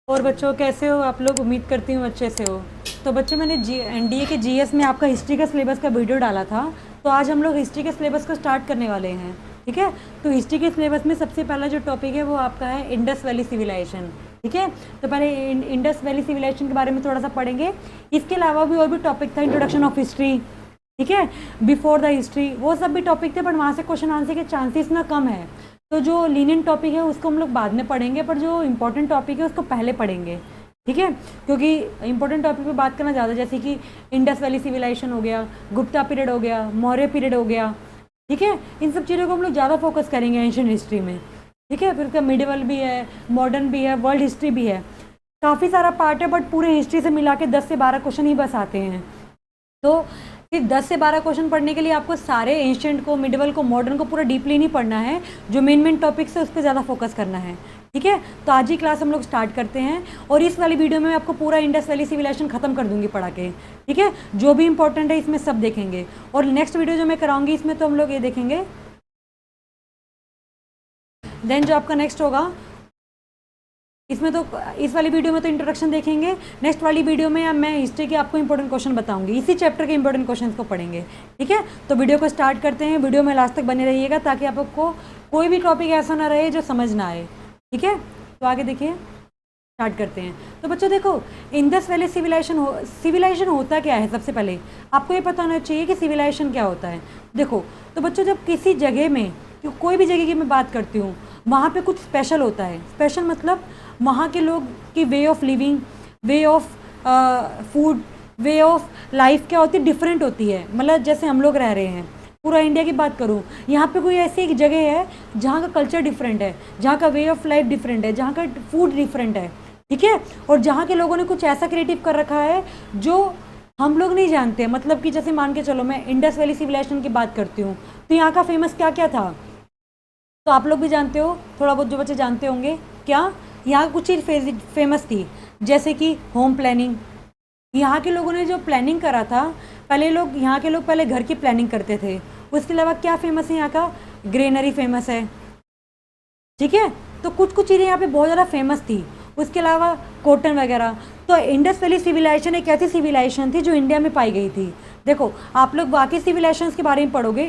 और बच्चों कैसे हो आप लोग? उम्मीद करती हूँ अच्छे से हो। तो बच्चों मैंने एनडीए के जीएस में आपका हिस्ट्री का सिलेबस का वीडियो डाला था। तो आज हम लोग हिस्ट्री के सिलेबस को स्टार्ट करने वाले हैं। ठीक है। तो हिस्ट्री के सिलेबस में सबसे पहला जो टॉपिक है वो आपका है इंडस वैली सिविलाइजेशन। ठीक है। तो पहले इंडस वैली सिविलाइजेशन के बारे में थोड़ा सा पढ़ेंगे। इसके अलावा भी और भी टॉपिक था, इंट्रोडक्शन ऑफ हिस्ट्री, ठीक है, बिफोर द हिस्ट्री, वो सब भी टॉपिक थे, बट वहाँ से क्वेश्चन आंसर के चांसेस ना कम है। तो जो लीनियंट टॉपिक है उसको हम लोग बाद में पढ़ेंगे, पर जो इंपॉर्टेंट टॉपिक है उसको पहले पढ़ेंगे। ठीक है। क्योंकि इंपॉर्टेंट टॉपिक पे बात करना ज़्यादा, जैसे कि इंडस वैली सिविलाइजेशन हो गया, गुप्ता पीरियड हो गया, मौर्य पीरियड हो गया। ठीक है। इन सब चीज़ों को हम लोग ज़्यादा फोकस करेंगे एंशिएंट हिस्ट्री में। ठीक है। फिर उसका मिडिवल भी है, मॉडर्न भी है, वर्ल्ड हिस्ट्री भी है, काफ़ी सारा पार्ट है, बट पूरे हिस्ट्री से मिला के 10 से 12 क्वेश्चन ही बस आते हैं। तो फिर 10 से 12 क्वेश्चन पढ़ने के लिए आपको सारे एंशिएंट को, मिडिवल को, मॉडर्न को पूरा डीपली नहीं पढ़ना है। जो मेन टॉपिक्स है उस पर ज़्यादा फोकस करना है। ठीक है। तो आज ही क्लास हम लोग स्टार्ट करते हैं, और इस वाली वीडियो में मैं आपको पूरा इंडस वैली सिविलाइजेशन खत्म कर दूंगी पढ़ा के। ठीक है। जो भी इंपॉर्टेंट है इसमें सब देखेंगे, और नेक्स्ट वीडियो जो मैं कराऊंगी इसमें तो हम लोग ये देखेंगे। देन जो आपका नेक्स्ट होगा इसमें, तो इस वाली वीडियो में तो इंट्रोडक्शन देखेंगे। नेक्स्ट वाली वीडियो में मैं हिस्ट्री के आपको इंपॉर्टेंट क्वेश्चन बताऊंगी, इसी चैप्टर के इंपॉर्टेंट क्वेश्चन को पढ़ेंगे। ठीक है। तो वीडियो को स्टार्ट करते हैं। वीडियो में लास्ट तक बने रहिएगा ताकि आपको कोई भी टॉपिक ऐसा ना रहे जो समझ ना आए। ठीक है। तो आगे देखिए, स्टार्ट करते हैं। तो बच्चों देखो, इंडस वैली सिविलाइजेशन होता क्या है? सबसे पहले आपको ये पता होना चाहिए कि सिविलाइजेशन क्या होता है। देखो, तो बच्चों जब किसी जगह में, कोई भी जगह की मैं बात करती हूँ, वहाँ पे कुछ स्पेशल होता है। स्पेशल मतलब वहाँ के लोग की way of living, way of food, way of life क्या होती है, डिफरेंट होती है। मतलब जैसे हम लोग रह रहे हैं, पूरा इंडिया की बात करूँ, यहाँ पे कोई ऐसी एक जगह है जहाँ का कल्चर डिफरेंट है, जहाँ का वे ऑफ लाइफ डिफरेंट है, जहाँ का फूड डिफरेंट है। ठीक है। और जहाँ के लोगों ने कुछ ऐसा क्रिएटिव कर रखा है जो हम लोग नहीं जानते। मतलब कि जैसे मान के चलो, मैं इंडस वैली सिविलाइजेशन की बात करती हूँ, तो यहाँ का फेमस क्या क्या था, तो आप लोग भी जानते हो, थोड़ा बहुत जो बच्चे जानते होंगे। क्या यहाँ कुछ चीज़ फेमस थी, जैसे कि होम प्लानिंग। यहाँ के लोगों ने जो प्लानिंग करा था, यहाँ के लोग पहले घर की प्लानिंग करते थे। उसके अलावा क्या फेमस है यहाँ का? ग्रेनरी फेमस है। ठीक है। तो कुछ कुछ चीज़ें यहाँ पे बहुत ज़्यादा फेमस थी। उसके अलावा कॉटन वगैरह। तो इंडस वैली सिविलाइजेशन एक ऐसी सिविलाइजेशन थी जो इंडिया में पाई गई थी। देखो, आप लोग बाकी सिविलाइजेशंस के बारे में पढ़ोगे,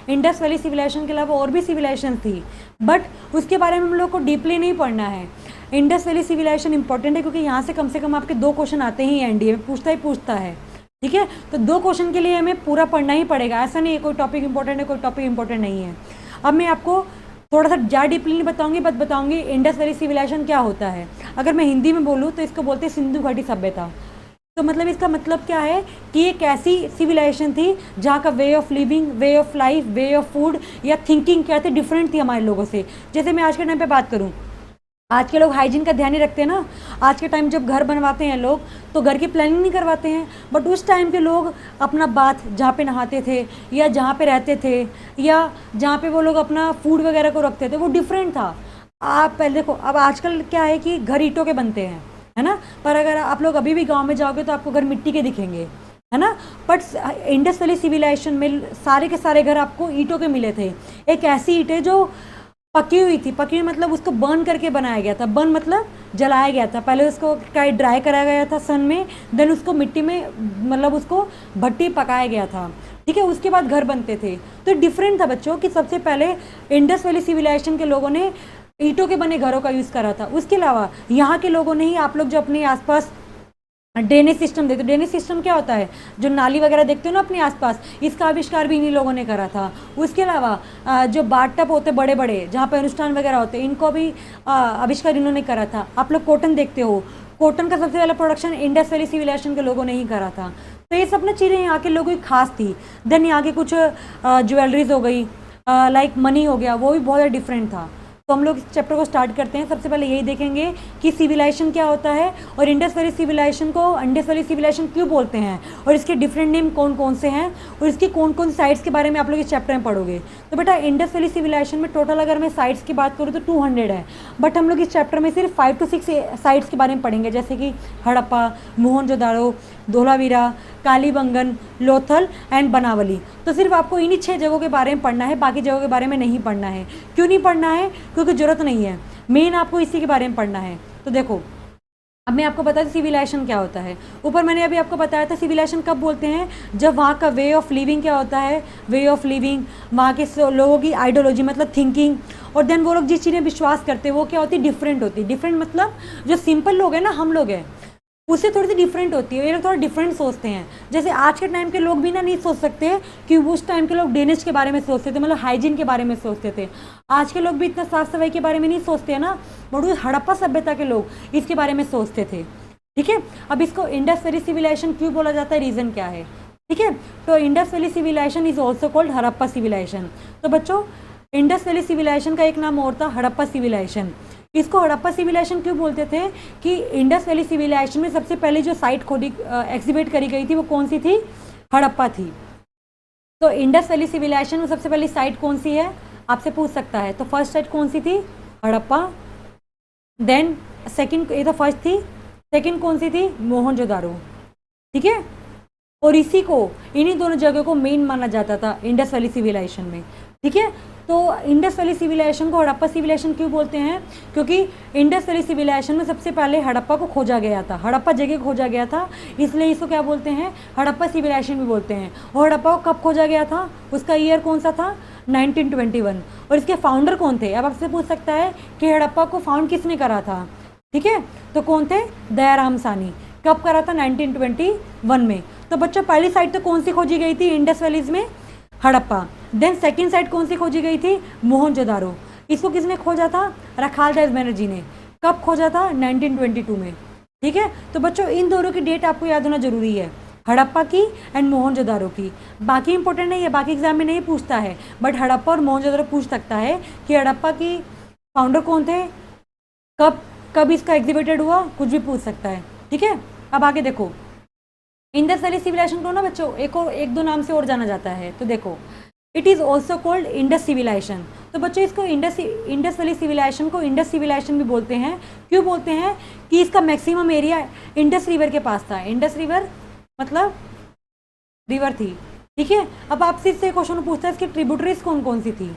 इंडस वैली सिविलाइजेशन के अलावा और भी सिविलाइजेशन थी, बट उसके बारे में हम लोग को डीपली नहीं पढ़ना है। इंडस वैली सिविलाइजेशन इंपॉर्टेंट है क्योंकि यहाँ से कम आपके 2 क्वेश्चन आते ही एनडीए में पूछता है। ठीक है। तो 2 क्वेश्चन के लिए हमें पूरा पढ़ना ही पड़ेगा। ऐसा नहीं है कोई टॉपिक इंपॉर्टेंट है, कोई टॉपिक इंपॉर्टेंट नहीं है। अब मैं आपको थोड़ा सा ज़्यादा डीपली नहीं बताऊंगी, बट बताऊंगी इंडस वैली सिविलाइजेशन क्या होता है। अगर मैं हिंदी में बोलूँ तो इसको बोलते हैं सिंधु घाटी सभ्यता। तो मतलब इसका मतलब क्या है कि एक ऐसी सिविलाइजेशन थी जहाँ का way of living, way of life, way of food या थिंकिंग क्या थी, डिफरेंट थी हमारे लोगों से। जैसे मैं आज के टाइम पे बात करूँ, आज के लोग हाइजीन का ध्यान नहीं रखते हैं ना। आज के टाइम जब घर बनवाते हैं लोग तो घर की प्लानिंग नहीं करवाते हैं, बट उस टाइम के लोग अपना बाथ जहाँ पे नहाते थे, या जहाँ पे रहते थे, या जहाँ पे वो लोग अपना फूड वगैरह को रखते थे, वो डिफरेंट था। आप पहले देखो, अब आजकल क्या है कि घर ईंटों के बनते हैं, है ना, पर अगर आप लोग अभी भी गाँव में जाओगे तो आपको घर मिट्टी के दिखेंगे, है ना। बट इंडस वैली सिविलाइजेशन में सारे के सारे घर आपको ईंटों के मिले थे। एक ऐसी ईंटें जो पकी हुई थी, पकी हुई मतलब उसको बर्न करके बनाया गया था। बर्न मतलब जलाया गया था। पहले उसको ड्राई कराया गया था सन में, देन उसको मिट्टी में, मतलब उसको भट्टी पकाया गया था। ठीक है। उसके बाद घर बनते थे। तो डिफरेंट था बच्चों कि सबसे पहले इंडस वैली सिविलाइजेशन के लोगों ने ईंटों के बने घरों का यूज़ करा था। उसके अलावा यहाँ के लोगों ने ही, आप लोग जो अपने आसपास ड्रेनेज सिस्टम देखते हो, ड्रेनेज सिस्टम क्या होता है, जो नाली वगैरह देखते हो ना अपने आसपास, इसका आविष्कार भी इन्हीं लोगों ने करा था। उसके अलावा जो बाथटब होते बड़े बड़े जहाँ पर अनुष्ठान वगैरह होते हैं, इनको भी आविष्कार इन्होंने करा था। आप लोग कॉटन देखते हो, कॉटन का सबसे पहला प्रोडक्शन इंडस वैली सिविलाइजेशन के लोगों ने ही करा था। तो ये सब ना चीज़ें यहाँ के लोगों की खास थी। देन यहाँ के कुछ ज्वेलरीज हो गई, लाइक मनी हो गया, वो भी बहुत ज़्यादा डिफरेंट था। तो हम लोग इस चैप्टर को स्टार्ट करते हैं। सबसे पहले यही देखेंगे कि सिविलाइजेशन क्या होता है, और इंडस वैली सिविलाइजेशन को इंडस वैली सिविलाइजेशन क्यों बोलते हैं, और इसके डिफरेंट नेम कौन कौन से हैं, और इसकी कौन कौन सी साइट्स के बारे में आप लोग इस चैप्टर में पढ़ोगे। तो बेटा, इंडस वैली सिविलाइजेशन में टोटल अगर मैं साइट्स की बात करूँ तो 200 है, बट हम लोग इस चैप्टर में सिर्फ 5 to 6 साइट्स के बारे में पढ़ेंगे, जैसे कि हड़प्पा, मोहनजोदाड़ो, धोलावीरा, कालीबंगन, लोथल एंड बनावली। तो सिर्फ आपको इन्हीं 6 जगहों के बारे में पढ़ना है, बाकी जगहों के बारे में नहीं पढ़ना है। क्यों नहीं पढ़ना है? क्योंकि ज़रूरत नहीं है, मेन आपको इसी के बारे में पढ़ना है। तो देखो, अब मैं आपको बता दूं सिविलाइजेशन क्या होता है। ऊपर मैंने अभी आपको बताया था सिविलाइजेशन कब बोलते हैं, जब वहाँ का वे ऑफ लिविंग क्या होता है, वे ऑफ लिविंग, वहाँ के लोगों की आइडियोलॉजी मतलब थिंकिंग, और देन वो लोग जिस चीज़ें विश्वास करते हैं वो क्या होती है, डिफरेंट होती है। डिफरेंट मतलब जो सिंपल लोग हैं ना, हम लोग हैं, उससे थोड़ी सी डिफरेंट होती है। ये लोग थोड़ा डिफरेंट सोचते हैं। जैसे आज के टाइम के लोग भी ना नहीं सोच सकते कि उस टाइम के लोग ड्रेनेज के बारे में सोचते थे, मतलब हाइजीन के बारे में सोचते थे। आज के लोग भी इतना साफ सफाई के बारे में नहीं सोचते हैं ना, बट उस हड़प्पा सभ्यता के लोग इसके बारे में सोचते थे। ठीक है, अब इसको इंडस वैली सिविलाइजेशन क्यों बोला जाता है, रीज़न क्या है। ठीक है, तो Indus valley civilisation is also called Harappa civilisation. तो बच्चों इंडस वैली सिविलाइजेशन का एक नाम और था हड़प्पा सिविलाइजेशन। इसको हड़प्पा सिविलाइजेशन क्यों बोलते थे कि इंडस वैली सिविलाइजेशन में सबसे पहले जो साइट खोदी एग्जिबिट करी गई थी वो कौन सी थी, हड़प्पा थी। तो इंडस वैली सिविलाइजेशन में सबसे पहली साइट कौन सी है, आपसे पूछ सकता है। तो फर्स्ट साइट कौन सी थी, हड़प्पा। देन सेकंड, ये तो फर्स्ट थी, सेकंड कौन सी थी, मोहनजोदारो। ठीक है, और इसी को, इन्हीं दोनों जगह को मेन माना जाता था इंडस वैली सिविलाइजेशन में। ठीक है, तो इंडस वैली सिविलाइजेशन को हड़प्पा सिविलाइजेशन क्यों बोलते हैं, क्योंकि इंडस वैली सिविलाइजेशन में सबसे पहले हड़प्पा को खोजा गया था, हड़प्पा जगह खोजा गया था, इसलिए इसको क्या बोलते हैं, हड़प्पा सिविलाइजेशन भी बोलते हैं। और हड़प्पा को कब खोजा गया था, उसका ईयर कौन सा था, 1921। और इसके फाउंडर कौन थे, अब आपसे पूछ सकता है कि हड़प्पा को फाउंड किसने करा था। ठीक है, तो कौन थे, दयाराम सानी। कब करा था, 1921 में। तो बच्चों पहली साइट तो कौन सी खोजी गई थी इंडस वैलीज में, हड़प्पा। देन सेकंड साइट कौन सी खोजी गई थी, मोहनजोदारो। इसको किसने खोजा था, रखालदास बनर्जी ने। कब खोजा था, 1922 में। ठीक है, तो बच्चों इन दोनों की डेट आपको याद होना जरूरी है, हड़प्पा की एंड मोहनजोदारो की। बाकी इंपॉर्टेंट नहीं है, बाकी एग्जाम में नहीं पूछता है, बट हड़प्पा और मोहनजोदारो पूछ सकता है कि हड़प्पा की फाउंडर कौन थे, कब कब इसका एग्जिबिटेड हुआ, कुछ भी पूछ सकता है। ठीक है, अब आगे देखो, इंडस वैली सिविलाइजेशन को ना बच्चों एक दो नाम से और जाना जाता है। तो देखो, it is also called Indus civilisation. तो बच्चों इसको इंडस वैली सिविलाइजेशन को इंडस सिविलाइजेशन भी बोलते हैं। क्यों बोलते हैं, कि इसका मैक्सिमम एरिया इंडस रिवर के पास था। इंडस रिवर मतलब रिवर थी। ठीक है, अब आपसे इससे क्वेश्चन पूछता है इसकी ट्रिब्यूटरीज कौन कौन सी थी।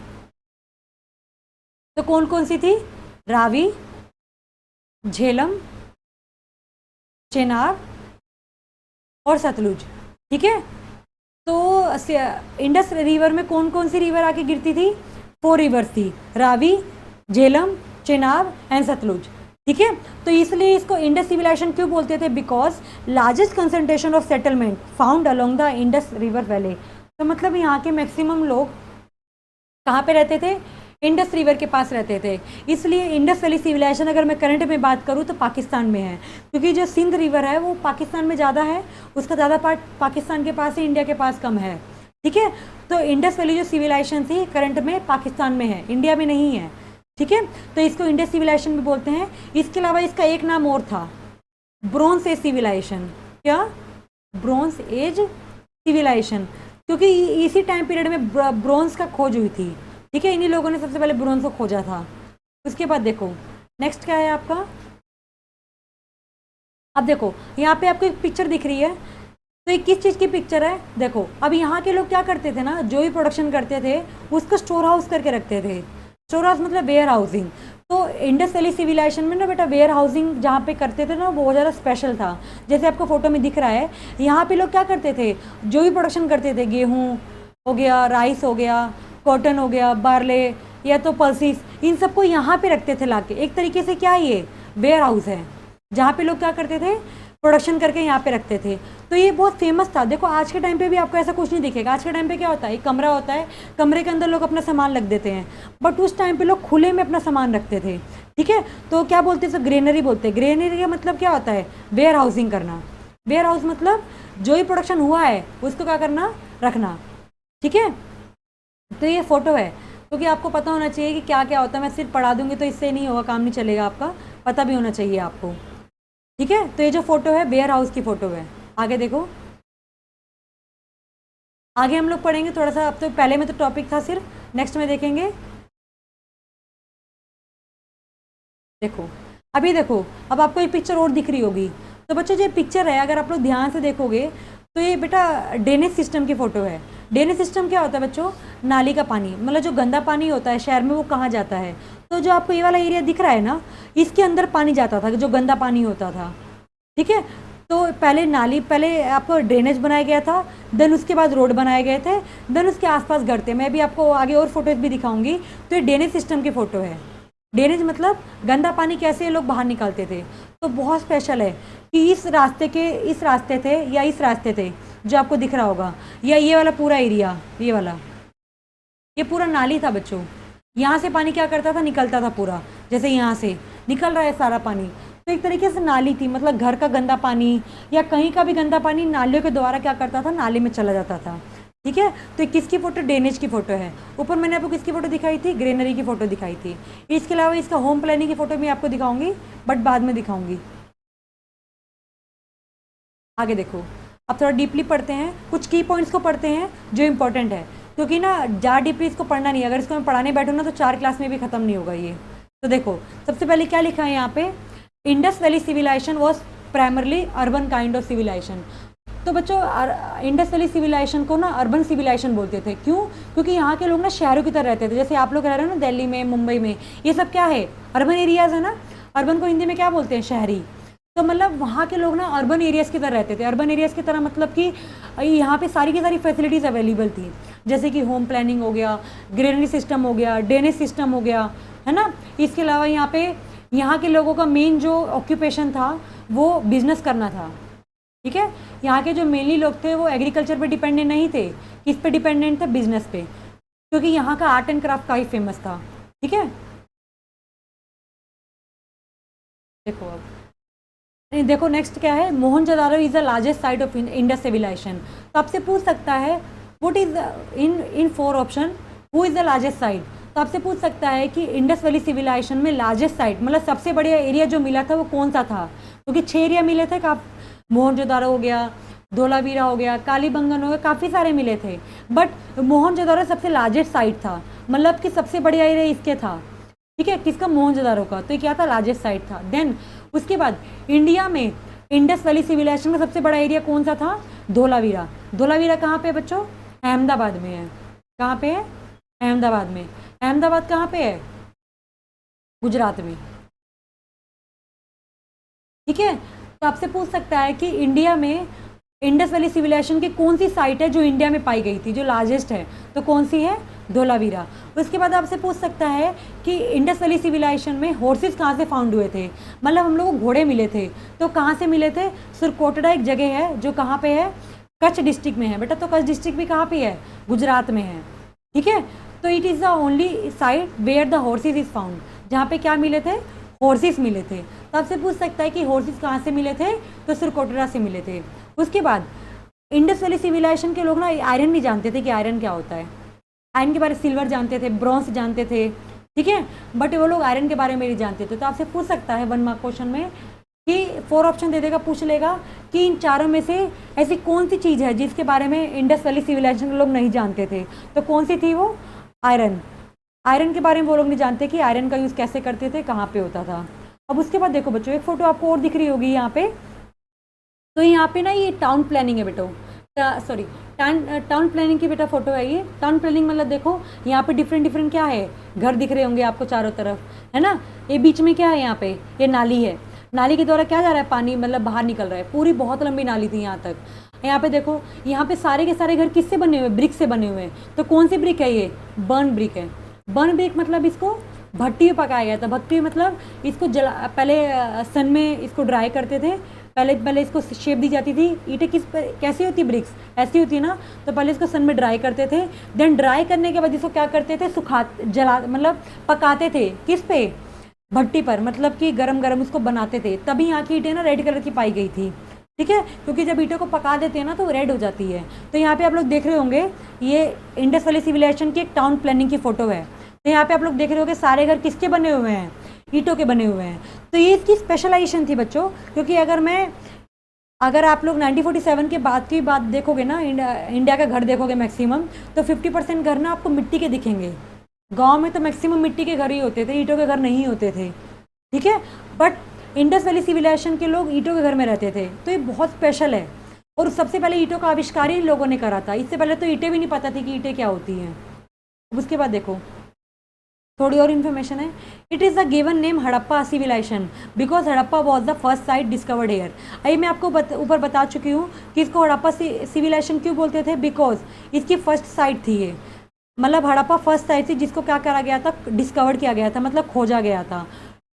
तो कौन कौन सी थी, रावी, झेलम, चेनाब और सतलुज। ठीक है, तो इंडस रिवर में कौन कौन सी रिवर आके गिरती थी, 4 रिवर्स थी, रावी, झेलम, चेनाब एंड सतलुज। ठीक है, तो इसलिए इसको इंडस सिविलाइजेशन क्यों बोलते थे, because largest concentration of settlement found along the Indus river valley. तो मतलब यहाँ के मैक्सिमम लोग कहाँ पे रहते थे, इंडस रिवर के पास रहते थे। इसलिए इंडस वैली सिविलाइजेशन अगर मैं करंट में बात करूँ तो पाकिस्तान में है, क्योंकि जो सिंध रिवर है वो पाकिस्तान में ज़्यादा है, उसका ज़्यादा पार्ट पाकिस्तान के पास है, इंडिया के पास कम है। ठीक है, तो इंडस वैली जो सिविलाइजेशन थी करंट में पाकिस्तान में है, इंडिया में नहीं है। ठीक है, तो इसको इंडस सिविलाइजेशन भी बोलते हैं। इसके अलावा इसका एक नाम और था, ब्रोंज एज सिविलाइजेशन। क्या, ब्रोंज एज सिविलाइजेशन, क्योंकि इसी टाइम पीरियड में ब्रोंज का खोज हुई थी। ठीक है, इन्हीं लोगों ने सबसे पहले ब्रोंज को खोजा था। उसके बाद देखो नेक्स्ट क्या है आपका, अब देखो यहाँ पे आपको एक पिक्चर दिख रही है, तो ये किस चीज़ की पिक्चर है। देखो अब यहाँ के लोग क्या करते थे ना, जो भी प्रोडक्शन करते थे उसको स्टोर हाउस करके रखते थे। स्टोर हाउस मतलब वेयर हाउसिंग। तो इंडस वैली सिविलाइजेशन में ना बेटा वेयर हाउसिंग जहाँ पे करते थे ना बहुत ज़्यादा स्पेशल था। जैसे आपको फोटो में दिख रहा है, यहाँ पे लोग क्या करते थे, जो भी प्रोडक्शन करते थे, गेहूँ हो गया, राइस हो गया, कॉटन हो गया, बार्ले या तो पल्सिस, इन सबको यहाँ पे रखते थे लाके। एक तरीके से क्या ये वेयर हाउस है जहाँ पे लोग क्या करते थे, प्रोडक्शन करके यहाँ पे रखते थे। तो ये बहुत फेमस था। देखो आज के टाइम पे भी आपको ऐसा कुछ नहीं दिखेगा। आज के टाइम पे क्या होता है, एक कमरा होता है, कमरे के अंदर लोग अपना सामान रख देते हैं, बट उस टाइम पे लोग खुले में अपना सामान रखते थे। ठीक है, तो क्या बोलते हैं, ग्रेनरी बोलते हैं। ग्रेनरी का मतलब क्या होता है, वेयर हाउसिंग करना। वेयर हाउस मतलब जो ही प्रोडक्शन हुआ है उसको क्या करना, रखना। ठीक है, तो ये फोटो है, क्योंकि आपको पता होना चाहिए कि क्या क्या होता है। मैं सिर्फ पढ़ा दूंगी तो इससे नहीं होगा, काम नहीं चलेगा, आपका पता भी होना चाहिए आपको। ठीक है, तो ये जो फोटो है वेयर हाउस की फोटो है। आगे देखो, आगे हम लोग पढ़ेंगे थोड़ा सा। अब तो पहले में तो टॉपिक था सिर्फ, नेक्स्ट में देखेंगे। देखो अभी देखो, अब आपको ये पिक्चर और दिख रही होगी। तो बच्चों जो पिक्चर है अगर आप लोग ध्यान से देखोगे तो ये बेटा ड्रेनेज सिस्टम की फ़ोटो है। ड्रेनेज सिस्टम क्या होता है बच्चों? नाली का पानी, मतलब जो गंदा पानी होता है शहर में वो कहाँ जाता है? तो जो आपको ये वाला एरिया दिख रहा है ना, इसके अंदर पानी जाता था, जो गंदा पानी होता था, ठीक है। तो पहले आपको ड्रेनेज बनाया गया था, देन उसके बाद रोड बनाए गए थे, देन उसके आसपास घर थे। मैं भी आपको आगे और फोटोज भी दिखाऊंगी। तो ये ड्रेनेज सिस्टम की फ़ोटो है। ड्रेनेज मतलब गंदा पानी कैसे ये लोग बाहर निकालते थे। तो बहुत स्पेशल है कि इस रास्ते थे या इस रास्ते थे जो आपको दिख रहा होगा, या ये वाला पूरा एरिया, ये पूरा नाली था बच्चों। यहाँ से पानी क्या करता था, निकलता था पूरा, जैसे यहाँ से निकल रहा है सारा पानी। तो एक तरीके से नाली थी, मतलब घर का गंदा पानी या कहीं का भी गंदा पानी नालियों के द्वारा क्या करता था, नाली में चला जाता था, ठीक है। तो किसकी फ़ोटो? ड्रेनेज की फ़ोटो है। ऊपर मैंने आपको किसकी फ़ोटो दिखाई थी? ग्रीनरी की फ़ोटो दिखाई थी। इसके अलावा इसका होम प्लानिंग की फ़ोटो भी आपको दिखाऊंगी, बट बाद में दिखाऊंगी। आगे देखो, अब थोड़ा डीपली पढ़ते हैं, कुछ की पॉइंट्स को पढ़ते हैं जो इंपॉर्टेंट है, क्योंकि ना ज़्यादा डीपली इसको पढ़ना नहीं है। अगर इसको मैं पढ़ाने बैठूँ ना तो 4 क्लास में भी ख़त्म नहीं होगा ये। तो देखो, सबसे पहले क्या लिखा है यहाँ पे? Indus valley civilisation was primarily urban kind of civilisation. तो बच्चों, इंडस वैली सिविलाइजेशन को ना अर्बन सिविलाइजेशन बोलते थे। क्यों? क्योंकि यहाँ के लोग ना शहरों की तरह रहते थे, जैसे आप लोग रह रहे हो ना दिल्ली में, मुंबई में, ये सब क्या है? अर्बन एरियाज़ है ना। अर्बन को हिंदी में क्या बोलते हैं? शहरी। तो मतलब वहाँ के लोग ना अर्बन एरियाज़ की तरह रहते थे। अर्बन एरियाज़ की तरह मतलब कि यहाँ पे सारी की सारी फैसिलिटीज़ अवेलेबल थी, जैसे कि होम प्लानिंग हो गया, ग्रेनरी सिस्टम हो गया, ड्रेनेज सिस्टम हो गया, है ना। इसके अलावा यहाँ के लोगों का मेन जो ऑक्यूपेशन था वो बिजनेस करना था, ठीक है। यहाँ के जो मेनली लोग थे वो एग्रीकल्चर पे डिपेंडेंट नहीं थे। किस पे डिपेंडेंट थे? बिजनेस पे, क्योंकि यहाँ का आर्ट एंड क्राफ्ट काफ़ी फेमस था, ठीक है। देखो अब देखो नेक्स्ट क्या है? Mohenjodaro is the largest site of Indus civilisation. तो आपसे पूछ सकता है what is in 4 option who is the largest site. तो आपसे पूछ सकता है कि इंडस वैली सिविलाइजेशन में लार्जेस्ट साइट मतलब सबसे बड़ा एरिया जो मिला था वो कौन सा था? क्योंकि 6 एरिया मिले थे, मोहनजोदारो हो गया, धोलावीरा हो गया, कालीबंगन हो गया, काफ़ी सारे मिले थे, बट मोहनजोदारो सबसे लार्जेस्ट साइट था, मतलब कि सबसे बड़ा एरिया इसके था, ठीक है। किसका? मोहनजोदारो का। तो ये क्या था? लार्जेस्ट साइट था। देन उसके बाद इंडिया में इंडस वैली सिविलाइजेशन का सबसे बड़ा एरिया कौन सा था? धोलावीरा। धोलावीरा कहाँ पे बच्चों? अहमदाबाद में है। कहाँ पे है? अहमदाबाद में। अहमदाबाद कहाँ पे है? गुजरात में, ठीक है। तो आपसे पूछ सकता है कि इंडिया में इंडस वैली सिविलाइजेशन की कौन सी साइट है जो इंडिया में पाई गई थी, जो लार्जेस्ट है? तो कौन सी है? धोलावीरा। उसके बाद आपसे पूछ सकता है कि इंडस वैली सिविलाइजेशन में हॉर्सेस कहाँ से फाउंड हुए थे, मतलब हम लोगों को घोड़े मिले थे, तो कहाँ से मिले थे? सुरकोटड़ा एक जगह है जो कहाँ पे है? कच्छ डिस्ट्रिक्ट में है बेटा। तो कच्छ डिस्ट्रिक्ट भी कहाँ पे है? गुजरात में है, ठीक है। तो it is the only site where the horses is found, जहाँ पे क्या मिले थे? हॉर्सेस मिले थे। तो आपसे पूछ सकता है कि हॉर्सेस कहाँ से मिले थे? तो सुरकोटड़ा से मिले थे। उसके बाद इंडस वैली सिविलाइजेशन के लोग ना आयरन नहीं जानते थे कि आयरन क्या होता है। आयरन के बारे में सिल्वर जानते थे, ब्रॉन्ज जानते थे, ठीक है, बट वो लोग आयरन के बारे में नहीं जानते थे। तो आपसे पूछ सकता है 1 मार्क क्वेश्चन में कि 4 ऑप्शन दे देगा, पूछ लेगा कि इन चारों में से ऐसी कौन सी चीज़ है जिसके बारे में इंडस वैली सिविलाइजेशन के लोग नहीं जानते थे। तो कौन सी थी वो? आयरन। आयरन के बारे में वो लोग नहीं जानते कि आयरन का यूज़ कैसे करते थे, कहाँ पे होता था। अब उसके बाद देखो बच्चों, एक फ़ोटो आपको और दिख रही होगी यहाँ पे। तो यहाँ पे ना ये टाउन प्लानिंग है बेटो, सॉरी टाउन प्लानिंग की बेटा फ़ोटो है ये। टाउन प्लानिंग मतलब देखो यहाँ पे डिफरेंट क्या है, घर दिख रहे होंगे आपको चारों तरफ, है ना। ये बीच में क्या है? यहाँ पे ये नाली है। नाली के द्वारा क्या जा रहा है? पानी, मतलब बाहर निकल रहा है। पूरी बहुत लंबी नाली थी यहाँ तक। यहाँ पे देखो, यहाँ पे सारे के सारे घर किससे बने हुए? ब्रिक से बने हुए हैं। तो कौन सी ब्रिक है? ये बर्न ब्रिक है। बर्न ब्रिक मतलब इसको भट्टी में पकाया गया था। भट्टी मतलब इसको जला, पहले सन में इसको ड्राई करते थे। पहले इसको शेप दी जाती थी। ईंटें कैसी होती? ब्रिक्स ऐसी होती है ना। तो पहले इसको सन में ड्राई करते थे, देन ड्राई करने के बाद इसको क्या करते थे? मतलब पकाते थे। किस पे? भट्टी पर, मतलब कि गरम गरम उसको बनाते थे। तभी यहाँ की ईंटें ना रेड कलर की पाई गई थी, ठीक है, क्योंकि जब ईंटों को पका देते हैं ना तो रेड हो जाती है। तो यहाँ पे आप लोग देख रहे होंगे ये इंडस वैली सिविलाइजेशन की एक टाउन प्लानिंग की फ़ोटो है। तो यहाँ पे आप लोग देख रहे होंगे सारे घर किसके बने हुए हैं? ईंटों के बने हुए हैं। तो ये इसकी स्पेशलाइजेशन थी बच्चों, क्योंकि अगर आप लोग 1947 के बाद की बात देखोगे ना, इंडिया का घर देखोगे मैक्सिमम, तो 50% घर ना आपको मिट्टी के दिखेंगे। गांव में तो मैक्सिमम मिट्टी के घर ही होते थे, ईंटों के घर नहीं होते थे, ठीक है। बट इंडस वैली सिविलाइजेशन के लोग ईंटों के घर में रहते थे। तो ये बहुत स्पेशल है। और सबसे पहले ईंटों का आविष्कार ही इन लोगों ने करा था। इससे पहले तो ईंटें भी नहीं पता थी कि ईंटें क्या होती हैं। उसके बाद देखो थोड़ी और इन्फॉर्मेशन है। It is the given name Harappa civilisation because Harappa was the first site discovered here. अभी मैं आपको ऊपर बता चुकी हूँ कि इसको हड़प्पा सिविलाइजेशन क्यों बोलते थे, बिकॉज इसकी फर्स्ट साइट थी ये, मतलब हड़प्पा फर्स्ट साइट थी जिसको क्या करा गया था, डिस्कवर किया गया था, मतलब खोजा गया था।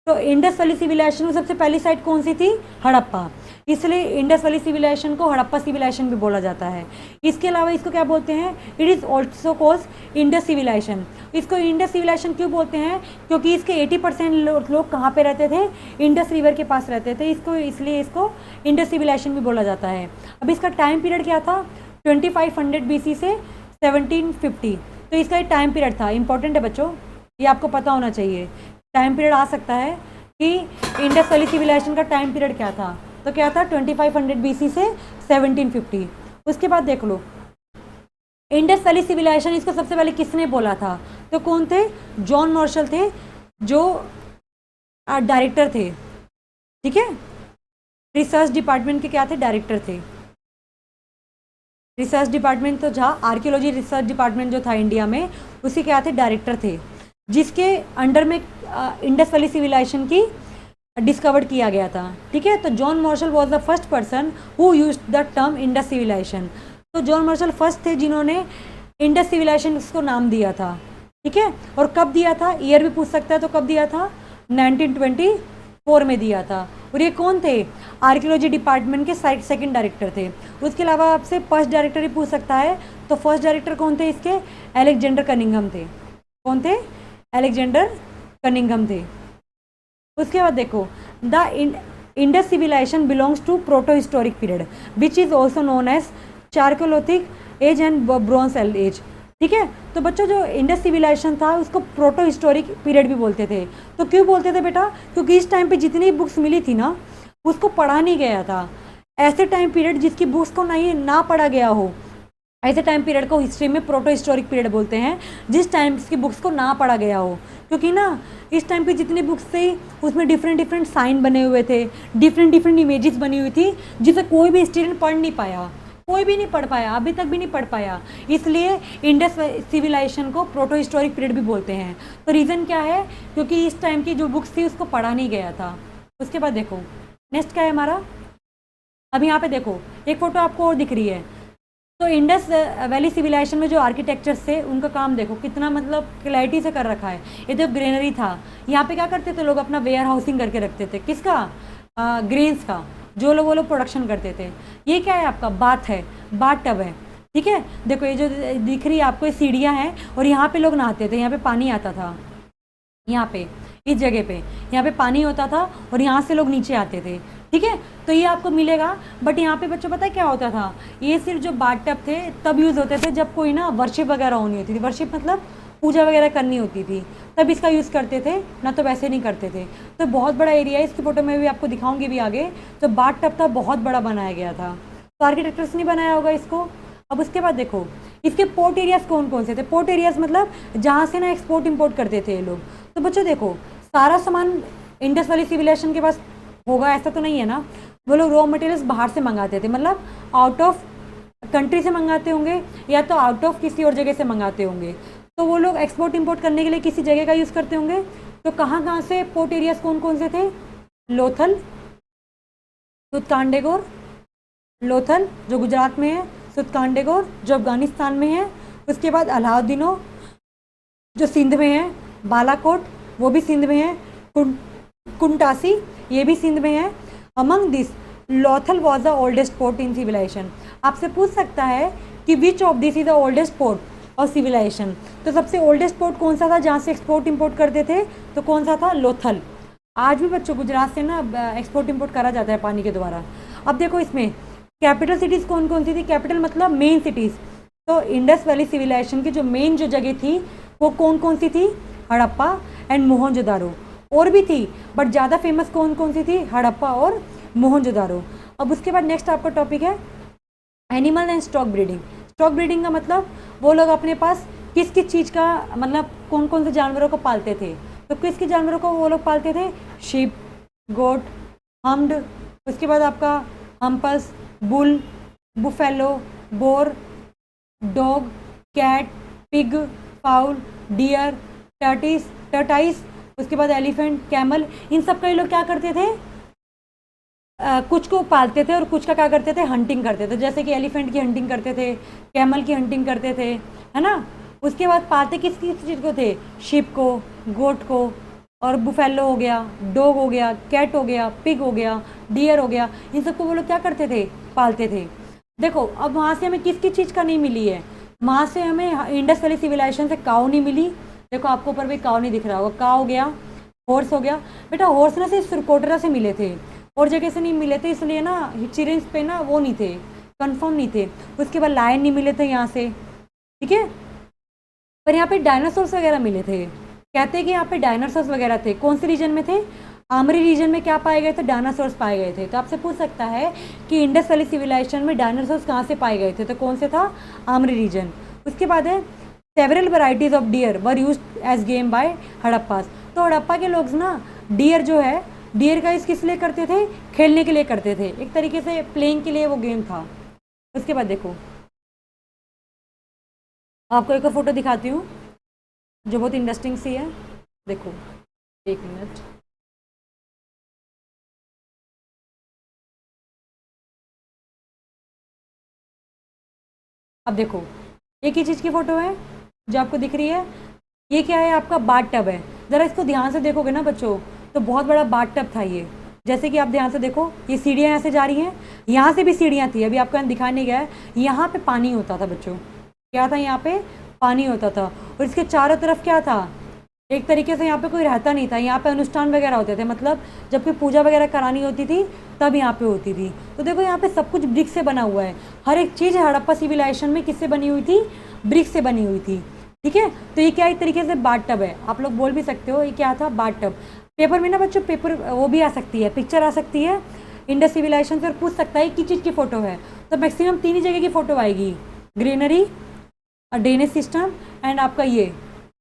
तो इंडस वैली सिविलाइजेशन में सबसे पहली साइट कौन सी थी, हड़प्पा, इसलिए इंडस वैली सिविलाइजेशन को हड़प्पा सिविलाइजेशन भी बोला जाता है। इसके अलावा इसको क्या बोलते हैं, it is also called Indus civilisation. इसको इंडस सिविलाइजेशन क्यों बोलते हैं, क्योंकि इसके 80% लोग कहाँ पे रहते थे, इंडस रिवर के पास रहते थे, इसलिए इसको इंडस सिविलाइजेशन भी बोला जाता है। अब इसका टाइम पीरियड क्या था, 2500 BC से 1750, तो इसका एक टाइम पीरियड था। इंपॉर्टेंट है बच्चों, ये आपको पता होना चाहिए। टाइम पीरियड आ सकता है कि इंडस वैली सिविलाइजेशन का टाइम पीरियड क्या था, तो क्या था 2500 BC से 1750। उसके बाद देख लो इंडस वैली सिविलाइजेशन, इसको सबसे पहले किसने बोला था, तो कौन थे, जॉन मार्शल थे, जो डायरेक्टर थे, ठीक है, रिसर्च डिपार्टमेंट के क्या थे, डायरेक्टर थे। रिसर्च डिपार्टमेंट तो जहाँ आर्कियोलॉजी रिसर्च डिपार्टमेंट जो था इंडिया में, उसी क्या थे, डायरेक्टर थे, जिसके अंडर में इंडस वैली सिविलाइजेशन की डिस्कवर किया गया था, ठीक है। तो John Marshall was the first person who used the term Indus civilisation. तो जॉन मार्शल फर्स्ट थे जिन्होंने इंडस सिविलाइजेशन को नाम दिया था, ठीक है। और कब दिया था, ईयर भी पूछ सकता है, तो कब दिया था, 1924 में दिया था। और ये कौन थे, आर्कियोलॉजी डिपार्टमेंट के सेकंड डायरेक्टर थे। उसके अलावा आपसे फर्स्ट डायरेक्टर भी पूछ सकता है, तो फर्स्ट डायरेक्टर कौन थे इसके, अलेक्जेंडर कनिंघम थे। कौन थे, अलेक्जेंडर कनिंघम थे। उसके बाद देखो the Indus civilization belongs to proto historic period which is also known as chalcolithic age and bronze age, ठीक है। तो बच्चों जो इंडस सिविलाइजेशन था उसको प्रोटो हिस्टोरिक पीरियड भी बोलते थे। तो क्यों बोलते थे बेटा, क्योंकि इस टाइम पे जितनी बुक्स मिली थी ना उसको पढ़ा नहीं गया था। ऐसे टाइम पीरियड जिसकी बुक्स को नहीं ना पढ़ा गया हो, ऐसे टाइम पीरियड को हिस्ट्री में प्रोटो हिस्टोरिक पीरियड बोलते हैं, जिस टाइम की बुक्स को ना पढ़ा गया हो। क्योंकि ना इस टाइम पे जितनी बुक्स थी उसमें डिफरेंट साइन बने हुए थे, डिफरेंट इमेजेस बनी हुई थी, जिसे कोई भी स्टूडेंट पढ़ नहीं पाया, कोई भी नहीं पढ़ पाया, अभी तक भी नहीं पढ़ पाया। इसलिए इंडस सिविलाइजेशन को प्रोटो हिस्टोरिक पीरियड भी बोलते हैं। तो रीज़न क्या है, क्योंकि इस टाइम की जो बुक्स थी उसको पढ़ा नहीं गया था। उसके बाद देखो नेक्स्ट क्या है हमारा, अब यहाँ पे देखो एक फ़ोटो आपको और दिख रही है। तो इंडस वैली सिविलाइजेशन में जो आर्किटेक्चर्स थे उनका काम देखो कितना मतलब क्लैरिटी से कर रखा है। ये जो ग्रेनरी था, यहाँ पे क्या करते थे लोग, अपना वेयर हाउसिंग करके रखते थे, किसका, ग्रेन्स का, जो लोग वो लोग प्रोडक्शन करते थे। ये क्या है आपका, बाथ है, बाथ टब है, ठीक है। देखो ये जो दिख रही है आपको, ये सीढ़ियाँ हैं और यहाँ पे लोग नहाते थे, यहाँ पे पानी आता था, यहाँ पे इस जगह पे यहाँ पे पानी होता था और यहाँ से लोग नीचे आते थे, ठीक है। तो ये आपको मिलेगा। बट यहाँ पे बच्चों पता है क्या होता था, ये सिर्फ जो बाथ टब थे तब यूज़ होते थे जब कोई ना वर्शिप वगैरह होनी होती थी, वर्शिप मतलब पूजा वगैरह करनी होती थी, तब इसका यूज़ करते थे, ना तो वैसे नहीं करते थे। तो बहुत बड़ा एरिया है, इसकी फ़ोटो में भी आपको दिखाऊंगी भी आगे। तो बाथ टब था, बहुत बड़ा बनाया गया था, तो आर्किटेक्टर्स ने बनाया होगा इसको। अब उसके बाद देखो इसके पोर्ट एरियाज़ कौन कौन से थे, पोर्ट एरियाज़ मतलब जहाँ से ना एक्सपोर्ट इम्पोर्ट करते थे ये लोग। तो बच्चों देखो सारा सामान इंडस वैली सिविलाइजेशन के पास होगा ऐसा तो नहीं है ना, वो लोग रॉ मटेरियल्स बाहर से मंगाते थे, मतलब आउट ऑफ कंट्री से मंगाते होंगे या तो आउट ऑफ किसी और जगह से मंगाते होंगे। तो वो लोग एक्सपोर्ट इंपोर्ट करने के लिए किसी जगह का यूज़ करते होंगे। तो कहाँ से पोर्ट एरियाज कौन कौन से थे, लोथल, सुतकांडेगोर, लोथल जो गुजरात में है, सुतकांडेगोर जो अफगानिस्तान में है, उसके बाद अलाउद्दीनो जो सिंध में है, बालाकोट वो भी सिंध में है, कुंटासी ये भी सिंध में है। Among this Lothal was the oldest port in civilisation. आपसे पूछ सकता है कि which of this is the oldest port और सिविलाइजेशन। तो सबसे ओल्डेस्ट पोर्ट कौन सा था जहाँ से एक्सपोर्ट इंपोर्ट करते थे, तो कौन सा था, लोथल। आज भी बच्चों गुजरात से ना एक्सपोर्ट इंपोर्ट करा जाता है पानी के द्वारा। अब देखो इसमें कैपिटल सिटीज़ कौन कौन सी थी, कैपिटल मतलब मेन सिटीज़। तो इंडस वैली सिविलाइजेशन की जो मेन जो जगह थी वो कौन कौन सी थी, हड़प्पा एंड मोहनजोदारो। और भी थी बट ज़्यादा फेमस कौन कौन सी थी, हड़प्पा और मोहनजोदारो। अब उसके बाद नेक्स्ट आपका टॉपिक है animal and stock breeding. Stock breeding का मतलब वो लोग अपने पास किस किस चीज़ का मतलब कौन कौन से जानवरों को पालते थे। तो किस किस जानवरों को वो लोग पालते थे, शीप, गोट, हम्ड, उसके बाद आपका humps, bull, buffalo, boar, dog, cat, pig, fowl, deer, tortoise, उसके बाद एलिफेंट, कैमल, इन सब का ये लोग क्या करते थे, कुछ को पालते थे और कुछ का क्या करते थे, हंटिंग करते थे। जैसे कि एलिफेंट की हंटिंग करते थे, कैमल की हंटिंग करते थे, है ना। उसके बाद पालते किस किस चीज़ को थे, शिप को, गोट को, और बुफेलो हो गया, डॉग हो गया, कैट हो गया, पिग हो गया, डियर हो गया, इन सबको वो लोग क्या करते थे, पालते थे। देखो अब वहाँ से हमें किस किस चीज़ का नहीं मिली है, वहाँ से हमें इंडस वैली सिविलाइजेशन से काऊ नहीं मिली। देखो आपको ऊपर भी काऊ नहीं दिख रहा होगा, काऊ हो गया, हॉर्स हो गया। बेटा हॉर्स ना सिर्फ सुरकोटरा से मिले थे और जगह से नहीं मिले थे, इसलिए ना चिरिंस पे ना वो नहीं थे, कंफर्म नहीं थे। उसके बाद लायन नहीं मिले थे यहाँ से, ठीक है। पर यहाँ पे डायनासोर्स वगैरह मिले थे, कहते हैं कि यहाँ पे डायनासोर्स वगैरह थे। कौन से रीजन में थे, आमरी रीजन में क्या पाए गए थे, डायनासोर्स पाए गए थे। तो आपसे पूछ सकता है कि इंडस वैली सिविलाइजेशन में डायनासोर्स कहाँ से पाए गए थे, तो कौन से था, आमरी रीजन। उसके बाद है several varieties of deer were used as game by Harappas. तो हड़प्पा के लोग ना डियर जो है, डियर का किस लिए करते थे, खेलने के लिए करते थे, एक तरीके से प्लेइंग के लिए वो गेम था। उसके बाद देखो आपको एक और फोटो दिखाती हूँ जो बहुत इंटरेस्टिंग सी है। देखो एक मिनट, अब देखो एक ही चीज़ की फ़ोटो है जो आपको दिख रही है, ये क्या है, आपका बाथ टब है। ज़रा इसको ध्यान से देखोगे ना बच्चों, तो बहुत बड़ा बाथ टब था ये। जैसे कि आप ध्यान से देखो, ये सीढ़ियाँ यहाँ से जा रही हैं, यहाँ से भी सीढ़ियाँ थी, अभी आपको यहाँ दिखा नहीं गया है। यहाँ पे पानी होता था बच्चों, क्या था, यहाँ पे पानी होता था। और इसके चारों तरफ क्या था, एक तरीके से यहाँ पे कोई रहता नहीं था, यहाँ पे अनुष्ठान वगैरह होते थे, मतलब जब कोई पूजा वगैरह करानी होती थी तब यहाँ पे होती थी। तो देखो यहाँ पे सब कुछ ब्रिक से बना हुआ है, हर एक चीज़ हड़प्पा सिविलाइजेशन में किससे बनी हुई थी, ब्रिक से बनी हुई थी, ठीक है। तो ये क्या एक तरीके से बाथ टब है, आप लोग बोल भी सकते हो ये क्या था, बाथ टब। पेपर में ना बच्चों पेपर वो भी आ सकती है, पिक्चर आ सकती है इंडस सिविलाइजेशन से, और पूछ सकता है किस चीज़ की फ़ोटो है, तो मैक्सिमम 3 ही जगह की फ़ोटो आएगी, ग्रीनरी, ड्रेनेज सिस्टम एंड आपका ये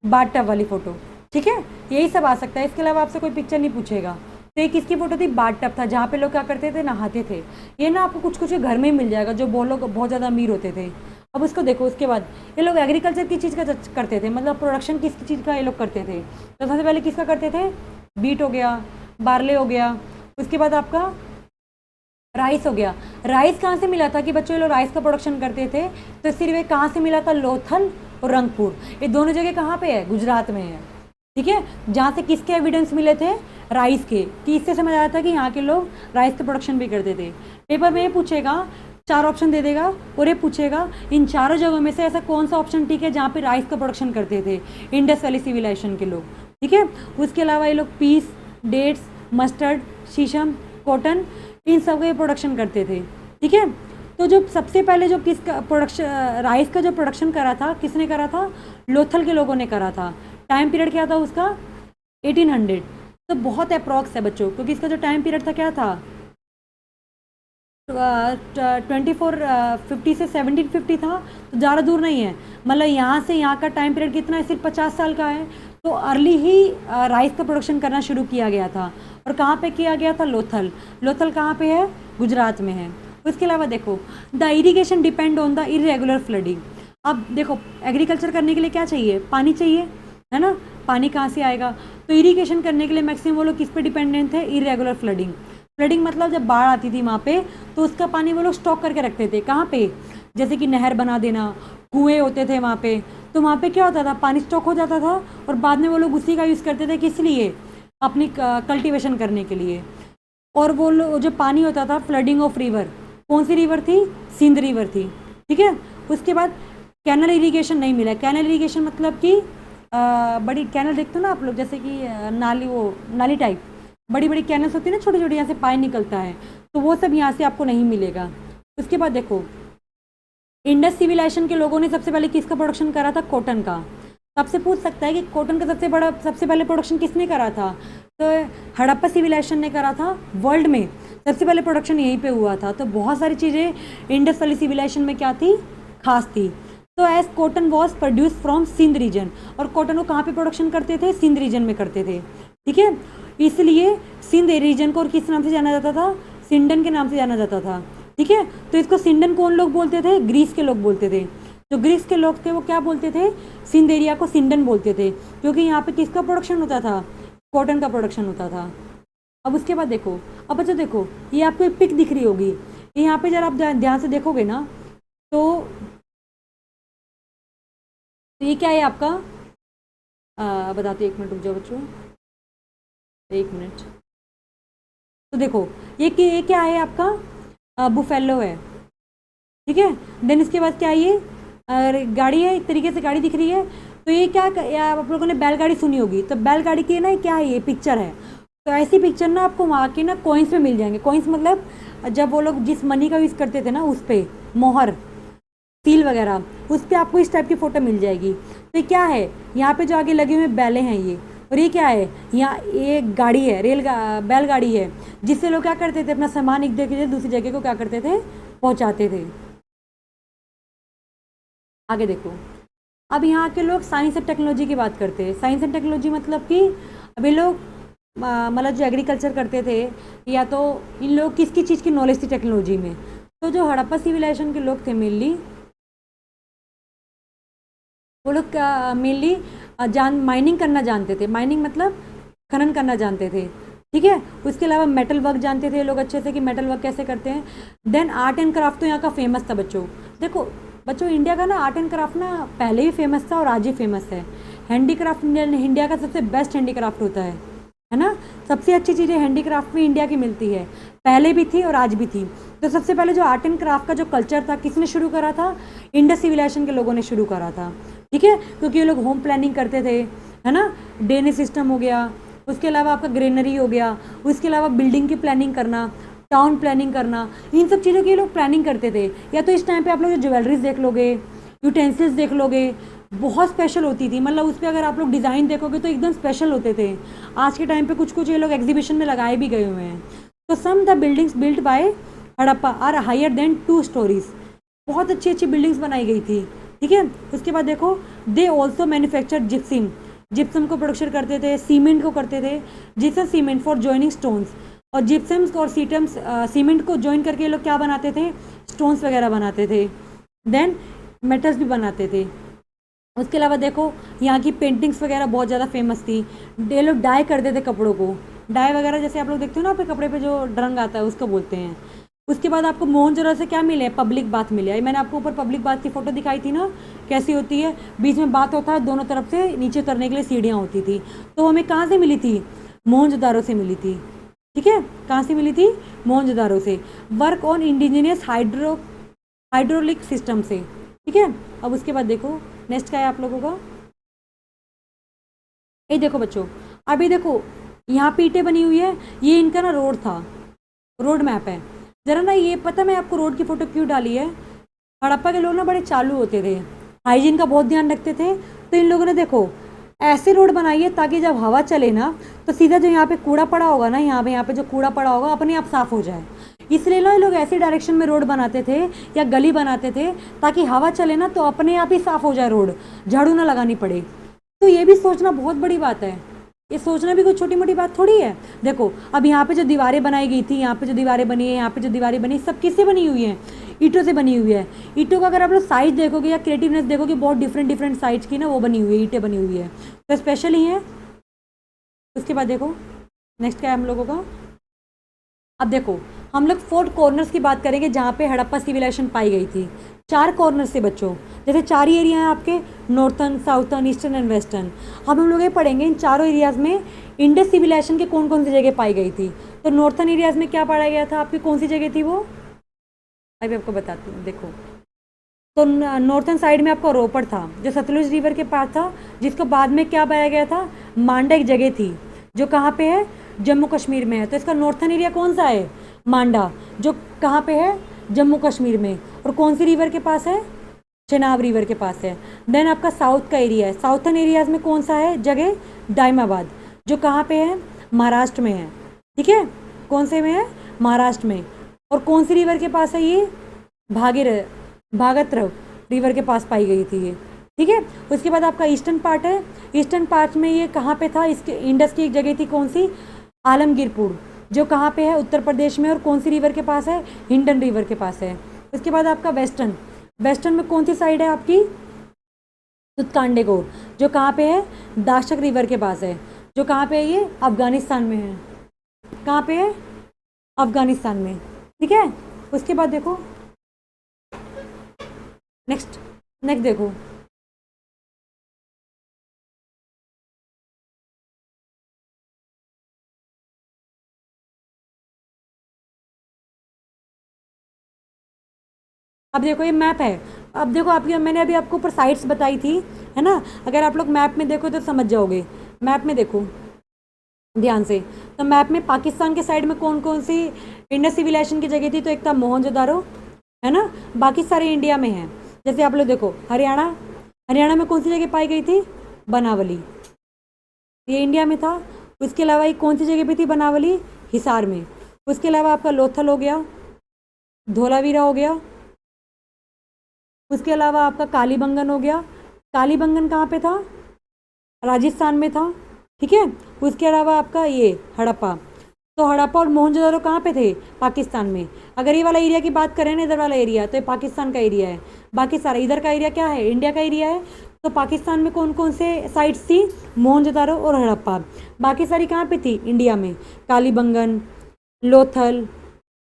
बाथ टब वाली फ़ोटो, ठीक है। यही सब आ सकता है, इसके अलावा आपसे कोई पिक्चर नहीं पूछेगा। तो ये किसकी फ़ोटो थी, बाथ टब था, जहाँ पे लोग क्या करते थे, नहाते थे। ये ना आपको कुछ कुछ घर में ही मिल जाएगा, जो बहुत लोग बहुत ज़्यादा अमीर होते थे। अब उसको देखो, उसके बाद ये लोग एग्रीकल्चर की चीज़ का करते थे, मतलब प्रोडक्शन किस चीज़ का ये लोग करते थे। तो सबसे पहले किसका करते थे, बीट हो गया, बार्ले हो गया, उसके बाद आपका राइस हो गया। राइस कहाँ से मिला था कि बच्चों ये लोग राइस का प्रोडक्शन करते थे, तो सिर्फ कहाँ से मिला था, लोथल और रंगपुर, ये दोनों जगह कहाँ पे है, गुजरात में है, ठीक है। जहाँ से किसके एविडेंस मिले थे, राइस के, कि इससे समझ आया था कि यहाँ के लोग राइस का प्रोडक्शन भी करते थे। पेपर में ये पूछेगा, 4 ऑप्शन दे देगा और ये पूछेगा इन चारों जगहों में से ऐसा कौन सा ऑप्शन ठीक है जहाँ पे राइस का प्रोडक्शन करते थे इंडस वैली सिविलाइजेशन के लोग, ठीक है। उसके अलावा ये लोग पीस, डेट्स, मस्टर्ड, शीशम, कॉटन, इन सब का ये प्रोडक्शन करते थे, ठीक है। तो जो सबसे पहले जो किसका प्रोडक्शन, राइस का जो प्रोडक्शन करा था, किसने करा था, लोथल के लोगों ने करा था। टाइम पीरियड क्या था उसका, 1800। तो बहुत अप्रॉक्स है बच्चों, क्योंकि इसका जो टाइम पीरियड था क्या था, 2450 से 1750 था, तो ज़्यादा दूर नहीं है। मतलब यहाँ से यहाँ का टाइम पीरियड कितना है, सिर्फ 50 साल का है। तो अर्ली ही राइस का प्रोडक्शन करना शुरू किया गया था, और कहाँ पे किया गया था, लोथल। लोथल कहाँ पे है, गुजरात में है। उसके अलावा देखो, the irrigation depend on the irregular flooding. अब देखो एग्रीकल्चर करने के लिए क्या चाहिए, पानी चाहिए, है ना। पानी कहाँ से आएगा, तो इरीगेशन करने के लिए मैक्सिमम वो लोग किस पे डिपेंडेंट थे, इरेगुलर फ्लडिंग। फ्लडिंग मतलब जब बाढ़ आती थी वहाँ पे, तो उसका पानी वो लोग स्टॉक करके रखते थे, कहाँ पे, जैसे कि नहर बना देना, कुएँ होते थे वहाँ पे, तो वहाँ पे क्या होता था, पानी स्टॉक हो जाता था, और बाद में वो लोग उसी का यूज़ करते थे, किस लिए, अपनी कल्टीवेशन करने के लिए। और वो लोग जो पानी होता था, फ्लडिंग ऑफ रिवर, कौन सी रिवर थी, सिंध रिवर थी, ठीक है। उसके बाद कैनल इरीगेशन नहीं मिला। कैनल इरीगेशन मतलब कि बड़ी कैनल देखते हो ना आप लोग, जैसे कि नाली, वो नाली टाइप बड़ी बड़ी कैनल्स होती है ना, छोटी छोटी, यहाँ से पानी निकलता है, तो वो सब यहाँ से आपको नहीं मिलेगा। उसके बाद देखो, इंडस सिविलाइजेशन के लोगों ने सबसे पहले किसका प्रोडक्शन करा था, कॉटन का। आपसे पूछ सकता है कि कॉटन का सबसे पहले प्रोडक्शन किसने करा था, तो हड़प्पा सिविलाइजेशन ने करा था। वर्ल्ड में सबसे पहले प्रोडक्शन यहीं पे हुआ था। तो बहुत सारी चीज़ें इंडस वाली सिविलाइजेशन में क्या थी, खास थी। तो as cotton was produce from Sindh region, और कॉटन को कहाँ पे प्रोडक्शन करते थे, सिंध रीजन में करते थे, ठीक है। इसलिए सिंध रीजन को और किस नाम से जाना जाता था, सिंडन के नाम से जाना जाता था। ठीक है। तो इसको सिंडन कौन लोग बोलते थे? ग्रीस के लोग बोलते थे। जो ग्रीस के लोग थे वो क्या बोलते थे? सिंध एरिया को सिंडन बोलते थे, क्योंकि यहाँ पे किसका प्रोडक्शन होता था? कॉटन का प्रोडक्शन होता था। अब उसके बाद देखो, अब बच्चों देखो, ये आपको एक पिक दिख रही होगी, यहाँ पे जरा आप ध्यान से देखोगे ना तो ये क्या है आपका? बताते 1 मिनट रुक जाओ बच्चों, 1 मिनट। तो देखो ये क्या है आपका? बुफेलो है, ठीक है। देन इसके बाद क्या है? ये गाड़ी है, एक तरीके से गाड़ी दिख रही है। तो ये क्या, आप लोगों ने बैलगाड़ी सुनी होगी, तो बैलगाड़ी की ना क्या है? ये पिक्चर है। तो ऐसी पिक्चर ना आपको वहाँ के ना कॉइन्स में मिल जाएंगे। कॉइन्स मतलब जब वो लोग जिस मनी का यूज़ करते थे ना, उस पर मोहर, सील वगैरह, उस पर आपको इस टाइप की फ़ोटो मिल जाएगी। तो ये क्या है? यहाँ पे जो आगे लगे हुए बैले हैं ये, और ये क्या है? यहाँ ये गाड़ी है, बैलगाड़ी है, जिससे लोग क्या करते थे? अपना सामान एक जगह से दूसरी जगह को क्या करते थे? पहुँचाते थे। आगे देखो, अब यहाँ के लोग साइंस एंड टेक्नोलॉजी की बात करते हैं। साइंस एंड टेक्नोलॉजी मतलब कि अभी लोग मतलब जो एग्रीकल्चर करते थे, या तो इन लोग किसकी चीज़ की नॉलेज थी टेक्नोलॉजी में? तो जो हड़प्पा सिविलाइजेशन के लोग थे मेनली, वो लोग मेनली माइनिंग करना जानते थे। माइनिंग मतलब खनन करना जानते थे, ठीक है। उसके अलावा मेटल वर्क जानते थे लोग अच्छे से, कि मेटल वर्क कैसे करते हैं। देन आर्ट एंड क्राफ्ट तो यहाँ का फेमस था बच्चों। देखो बच्चों, इंडिया का ना आर्ट एंड क्राफ्ट ना पहले भी फेमस था और आज ही फेमस है। हैंडीक्राफ्ट इंडिया का सबसे बेस्ट हैंडीक्राफ्ट होता है ना। सबसे अच्छी चीज़ें हैंडीक्राफ्ट में इंडिया की मिलती है, पहले भी थी और आज भी थी। तो सबसे पहले जो आर्ट एंड क्राफ्ट का जो कल्चर था, किसने शुरू करा था? इंडस सिविलाइजेशन के लोगों ने शुरू करा था, ठीक है। क्योंकि ये लोग होम प्लानिंग करते थे, है ना। ड्रेनेज सिस्टम हो गया, उसके अलावा आपका ग्रेनरी हो गया, उसके अलावा बिल्डिंग की प्लानिंग करना, टाउन प्लानिंग करना, इन सब चीज़ों की ये लोग प्लानिंग करते थे। या तो इस टाइम पे आप लोग ज्वेलरीज देख लोगे, यूटेंसिल्स देख लोगे, बहुत स्पेशल होती थी। मतलब उस पर अगर आप लोग डिज़ाइन देखोगे तो एकदम स्पेशल होते थे। आज के टाइम पे कुछ कुछ ये लोग एग्जीबिशन में लगाए भी गए हुए हैं। तो some the buildings built by Harappa are higher than 2 storeys. बहुत अच्छी अच्छी बिल्डिंग्स बनाई गई थी, ठीक है। उसके बाद देखो, दे ऑल्सो मैन्युफैक्चर जिप्सिम, जिप्सम को प्रोडक्शन करते थे, सीमेंट को करते थे, gypsum cement for joining stones. और जिप्सम्स और सीमेंट को जॉइन करके ये लोग क्या बनाते थे? स्टोन्स वगैरह बनाते थे। देन मेटल्स भी बनाते थे। उसके अलावा देखो, यहाँ की पेंटिंग्स वगैरह बहुत ज़्यादा फेमस थी। ये लोग डाई करते थे कपड़ों को, डाई वगैरह जैसे आप लोग देखते हो ना, आपके कपड़े पे जो रंग आता है उसको बोलते हैं। उसके बाद आपको मोहनजोदड़ो से क्या मिले? पब्लिक बाथ मिले। मैंने आपको ऊपर पब्लिक बाथ की फ़ोटो दिखाई थी ना, कैसी होती है? बीच में बाथ होता है, दोनों तरफ से नीचे उतरने के लिए सीढ़ियाँ होती थी। तो हमें कहाँ से मिली थी? मोहनजोदड़ो से मिली थी, ठीक है। कहाँ से मिली थी? मोहनजोदड़ो से। Work on indigenous hydraulic system से, ठीक है। अब उसके बाद देखो नेक्स्ट क्या है आप लोगों का? ये देखो बच्चों, अभी देखो यहाँ पे ईंटें बनी हुई है, ये इनका ना रोड था, रोड मैप है। ज़रा ना ये पता मैं आपको रोड की फ़ोटो क्यों डाली है? हड़प्पा के लोग ना बड़े चालू होते थे, हाइजीन का बहुत ध्यान रखते थे। तो इन लोगों ने देखो ऐसे रोड बनाई है ताकि जब हवा चले ना तो सीधा जो यहाँ पे कूड़ा पड़ा होगा ना, यहाँ पे जो कूड़ा पड़ा होगा अपने आप साफ़ हो जाए। इसलिए ना लोग ऐसे डायरेक्शन में रोड बनाते थे या गली बनाते थे ताकि हवा चले ना तो अपने आप ही साफ़ हो जाए रोड, झाड़ू ना लगानी पड़े। तो ये भी सोचना बहुत बड़ी बात है, ये सोचना भी कोई छोटी मोटी बात थोड़ी है। देखो अब यहाँ पे जो दीवारें बनाई गई थी, यहाँ पे जो दीवारें बनी है, यहाँ पे जो दीवारें बनी, सब किससे बनी हुई हैं? ईंटों से बनी हुई है। ईंटों का अगर आप लोग साइज देखोगे या क्रिएटिवनेस देखोगे, बहुत डिफरेंट डिफरेंट साइज की ना वो बनी हुई है, ईंटें बनी हुई है, तो स्पेशल ही है। उसके बाद देखो नेक्स्ट क्या है हम लोगों का? अब देखो हम लोग 4 कॉर्नर्स की बात करेंगे जहाँ पे हड़प्पा सिविलाइजेशन पाई गई थी। 4 कॉर्नर से बच्चों, जैसे 4 ही एरिया हैं आपके, northern, southern, eastern and western. अब हम लोग ये पढ़ेंगे इन चारों एरियाज़ में इंडस सिविलाइजेशन के कौन कौन सी जगह पाई गई थी। तो नॉर्थर्न एरियाज़ में क्या पाया गया था आपकी, कौन सी जगह थी वो? अभी आपको बताती हूँ। देखो तो नॉर्थर्न साइड में आपका रोपड़ था, जो सतलुज रिवर के पास था, जिसको बाद में क्या पाया गया था? मांडा एक जगह थी जो कहाँ पे है? जम्मू कश्मीर में है। तो इसका नॉर्थर्न एरिया कौन सा है? मांडा, जो कहाँ पे है? जम्मू कश्मीर में। और कौन सी रिवर के पास है? चेनाब रिवर के पास है। देन आपका साउथ का एरिया है, साउथर्न एरियाज में कौन सा है जगह? दाइमाबाद, जो कहाँ पे है? महाराष्ट्र में है, ठीक है। कौन से में है? महाराष्ट्र में। और कौन सी रिवर के पास है ये? भागीरथ रिवर के पास पाई गई थी ये, ठीक है। उसके बाद आपका ईस्टर्न पार्ट है, ईस्टर्न पार्ट में ये कहाँ पे था? इसके इंडस की एक जगह थी, कौन सी? आलमगीरपुर, जो कहाँ पे है, उत्तर प्रदेश में, और कौन सी रिवर के पास है, हिंडन रिवर के पास है। उसके बाद आपका वेस्टर्न, वेस्टर्न में कौन सी साइड है आपकी, उत्तकांडेगोर, जो कहाँ पे है, दाशक रिवर के पास है, जो कहाँ पे है, ये अफगानिस्तान में है। कहाँ पे है, अफगानिस्तान में, ठीक है। उसके बाद देखो नेक्स्ट, नेक्स्ट देखो, अब देखो ये मैप है। अब देखो आपकी, मैंने अभी आपको ऊपर साइट्स बताई थी, है ना। अगर आप लोग मैप में देखो तो समझ जाओगे। मैप में देखो ध्यान से, तो मैप में पाकिस्तान के साइड में कौन कौन सी इंडस सिविलाइजेशन की जगह थी, तो एक था मोहनजोदारो, है ना। बाकी सारे इंडिया में हैं। जैसे आप लोग देखो हरियाणा, हरियाणा में कौन सी जगह पाई गई थी, बनावली, ये इंडिया में था। उसके अलावा एक कौन सी जगह पे थी बनावली, हिसार में। उसके अलावा आपका लोथल हो गया, धोलावीरा हो गया। उसके अलावा आपका कालीबंगन हो गया। कालीबंगन कहाँ पे था, राजस्थान में था, ठीक है। उसके अलावा आपका ये हड़प्पा, तो हड़प्पा और मोहनजोदारो कहाँ पे थे, पाकिस्तान में। अगर ये वाला एरिया की बात करें ना, इधर वाला एरिया, तो ये पाकिस्तान का एरिया है। बाकी सारा इधर का एरिया क्या है, इंडिया का एरिया है। तो पाकिस्तान में कौन कौन से साइट्स थी, मोहनजोदारो और हड़प्पा। बाकी सारी कहाँ पे थी, इंडिया में, कालीबंगन, लोथल,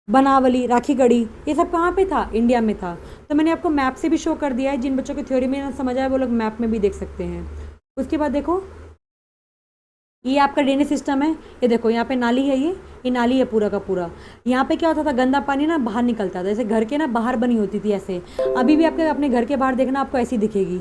बनावली, राखीगढ़ी, ये सब कहाँ पे था, इंडिया में था। तो मैंने आपको मैप से भी शो कर दिया है। जिन बच्चों को थ्योरी में ना समझ आए वो लोग मैप में भी देख सकते हैं। उसके बाद देखो ये आपका ड्रेनेज सिस्टम है। ये देखो यहाँ पे नाली है, ये नाली है पूरा का पूरा। यहाँ पे क्या होता था, गंदा पानी ना बाहर निकलता था, जैसे घर के ना बाहर बनी होती थी ऐसे। अभी भी आपके अपने घर के बाहर देखना, आपको ऐसी दिखेगी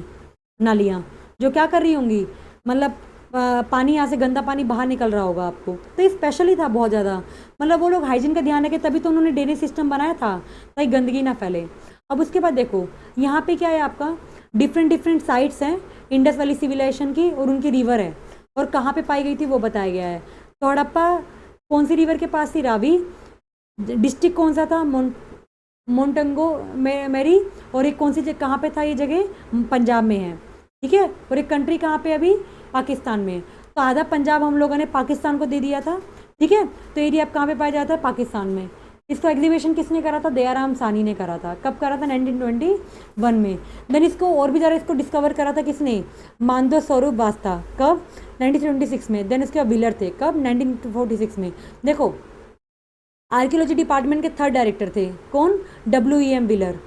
नालियाँ, जो क्या कर रही होंगी, मतलब पानी यहाँ से गंदा पानी बाहर निकल रहा होगा आपको। तो ये स्पेशली था बहुत ज़्यादा, मतलब वो लोग हाइजीन का ध्यान रखे, तभी तो उन्होंने ड्रेनेज सिस्टम बनाया था ताकि गंदगी ना फैले। अब उसके बाद देखो यहाँ पे क्या है, आपका डिफरेंट डिफरेंट साइट्स हैं इंडस वैली सिविलाइजेशन की, और उनकी रिवर है, और कहाँ पे पाई गई थी वो बताया गया है। तो हड़प्पा कौन सी रिवर के पास थी, रावी। डिस्ट्रिक्ट कौन सा था, मोन्टेगो मेरी। और एक कौन सी जगह, कहाँ पे था ये जगह, पंजाब में है, ठीक है। और एक कंट्री कहाँ पे अभी, पाकिस्तान में। तो आधा पंजाब हम लोगों ने पाकिस्तान को दे दिया था, ठीक है। तो एरिया अब कहाँ पे पाया जाता है, पाकिस्तान में। इसको एग्जीबिशन किसने करा था, दयाराम सानी ने करा था। कब करा था, 1921 में। देन इसको और भी ज़्यादा इसको डिस्कवर करा था किसने, मानदो स्वरूप वास्ता। कब, 1926 में। देन इसके व्हीलर थे, कब, 1946 में। देखो आर्कियोलॉजी डिपार्टमेंट के थर्ड डायरेक्टर थे कौन, WEM व्हीलर,